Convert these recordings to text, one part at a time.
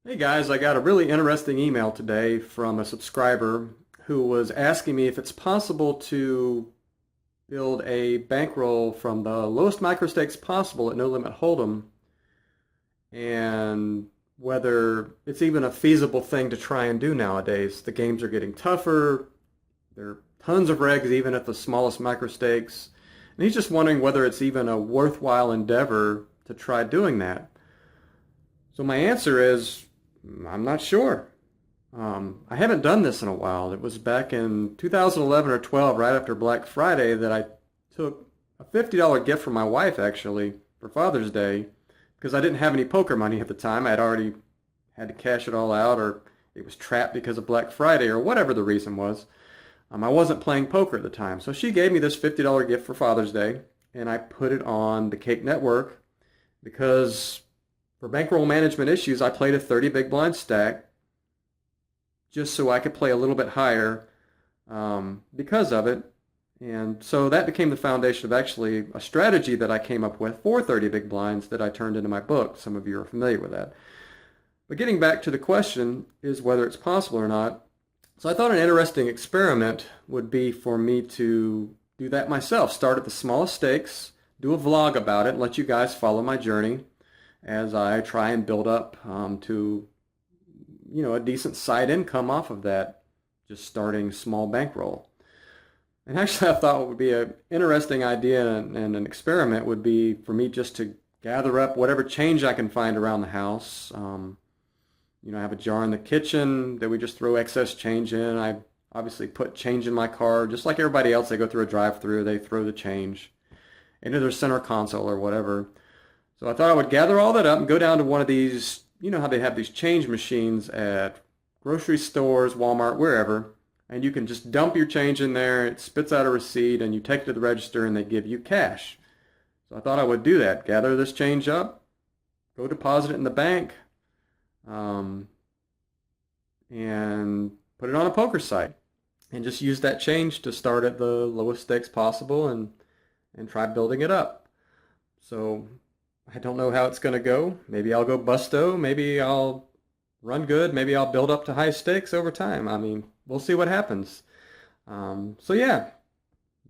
Hey guys, I got a really interesting email today from a subscriber who was asking me if it's possible to build a bankroll from the lowest microstakes possible at no limit hold'em, and whether it's even a feasible thing to try and do nowadays. The games are getting tougher. There are tons of regs even at the smallest microstakes. And he's just wondering whether it's even a worthwhile endeavor to try doing that. So my answer is, I'm not sure. I haven't done this in a while. It was back in 2011 or 12, right after Black Friday, that I took a $50 gift from my wife, actually, for Father's Day, because I didn't have any poker money at the time. I had already had to cash it all out, or it was trapped because of Black Friday, or whatever the reason was. I wasn't playing poker at the time. So she gave me this $50 gift for Father's Day, and I put it on the Cake Network because for bankroll management issues, I played a 30 big blind stack just so I could play a little bit higher because of it. And so that became the foundation of actually a strategy that I came up with for 30 big blinds that I turned into my book. Some of you are familiar with that. But getting back to the question is whether it's possible or not. So I thought an interesting experiment would be for me to do that myself. Start at the smallest stakes, do a vlog about it, and let you guys follow my journey as I try and build up to, a decent side income off of that, just starting small bankroll. And actually, I thought what would be an interesting idea and an experiment would be for me just to gather up whatever change I can find around the house. I have a jar in the kitchen that we just throw excess change in. I obviously put change in my car, just like everybody else. They go through a drive-through, they throw the change into their center console or whatever. So I thought I would gather all that up and go down to one of these, you know how they have these change machines at grocery stores, Walmart, wherever, and you can just dump your change in there, it spits out a receipt, and you take it to the register and they give you cash. So I thought I would do that, gather this change up, go deposit it in the bank, and put it on a poker site, and just use that change to start at the lowest stakes possible and try building it up. So I don't know how it's going to go. Maybe I'll go busto. Maybe I'll run good. Maybe I'll build up to high stakes over time. I mean, we'll see what happens. So yeah,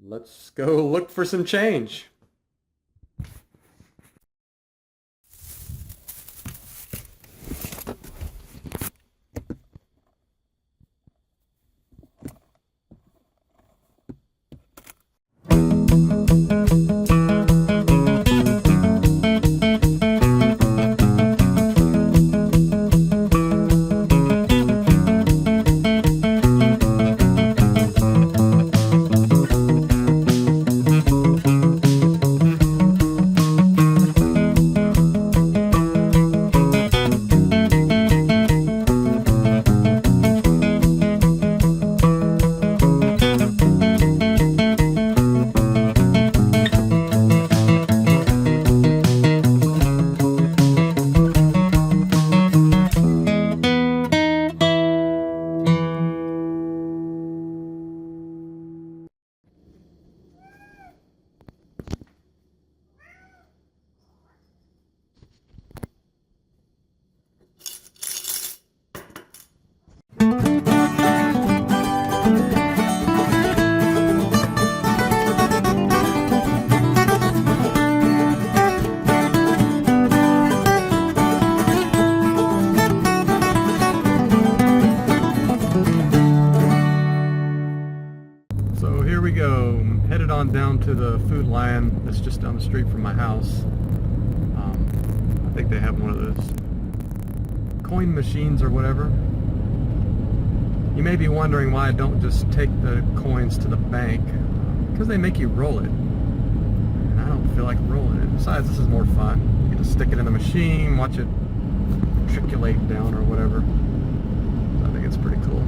let's go look for some change. So here we go, I'm headed on down to the Food Lion that's just down the street from my house. I think they have one of those coin machines or whatever. You may be wondering why I don't just take the coins to the bank, because they make you roll it. And I don't feel like rolling it. Besides, this is more fun. You can just stick it in the machine, watch it triculate down or whatever. I think it's pretty cool.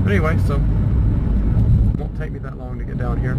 But anyway, so it won't take me that long to get down here.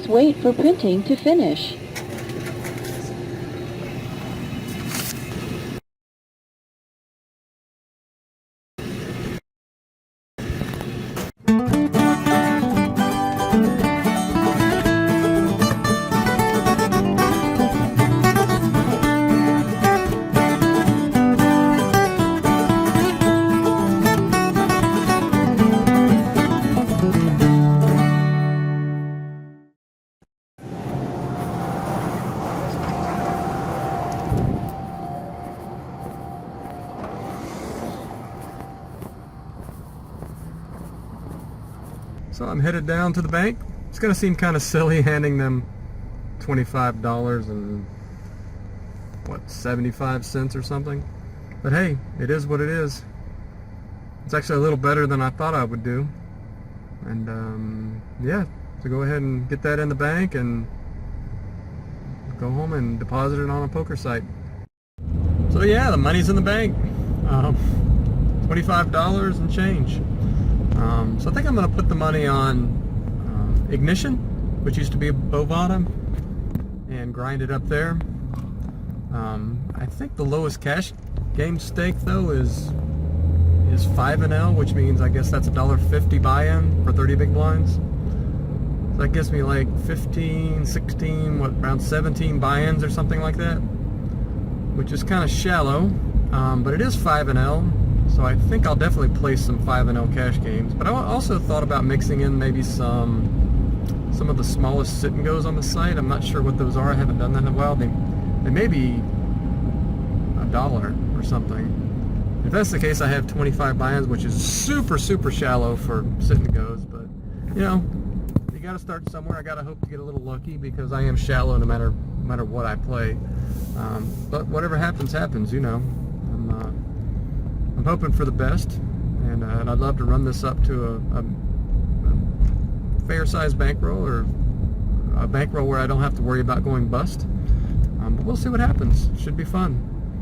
Please wait for printing to finish. So I'm headed down to the bank. It's going to seem kind of silly handing them $25 and what, 75 cents or something. But hey, it is what it is. It's actually a little better than I thought I would do. And yeah, so go ahead and get that in the bank and go home and deposit it on a poker site. So yeah, the money's in the bank. $25 and change. So I think I'm going to put the money on Ignition, which used to be a Bovada, and grind it up there. I think the lowest cash game stake though is 5L, which means I guess that's $1.50 buy-in for 30 big blinds. So that gives me like 15, 16, what, around 17 buy-ins or something like that, which is kind of shallow, but it is 5L. So I think I'll definitely place some 5L cash games. But I also thought about mixing in maybe some of the smallest sit and goes on the site. I'm not sure what those are. I haven't done that in a while. They may be $1 or something. If that's the case, I have 25 buy-ins, which is super, super shallow for sit and goes. But you know, you got to start somewhere. I got to hope to get a little lucky because I am shallow no matter what I play. But whatever happens, happens. You know. I'm hoping for the best, and I'd love to run this up to a fair-sized bankroll, or a bankroll where I don't have to worry about going bust. But we'll see what happens. Should be fun.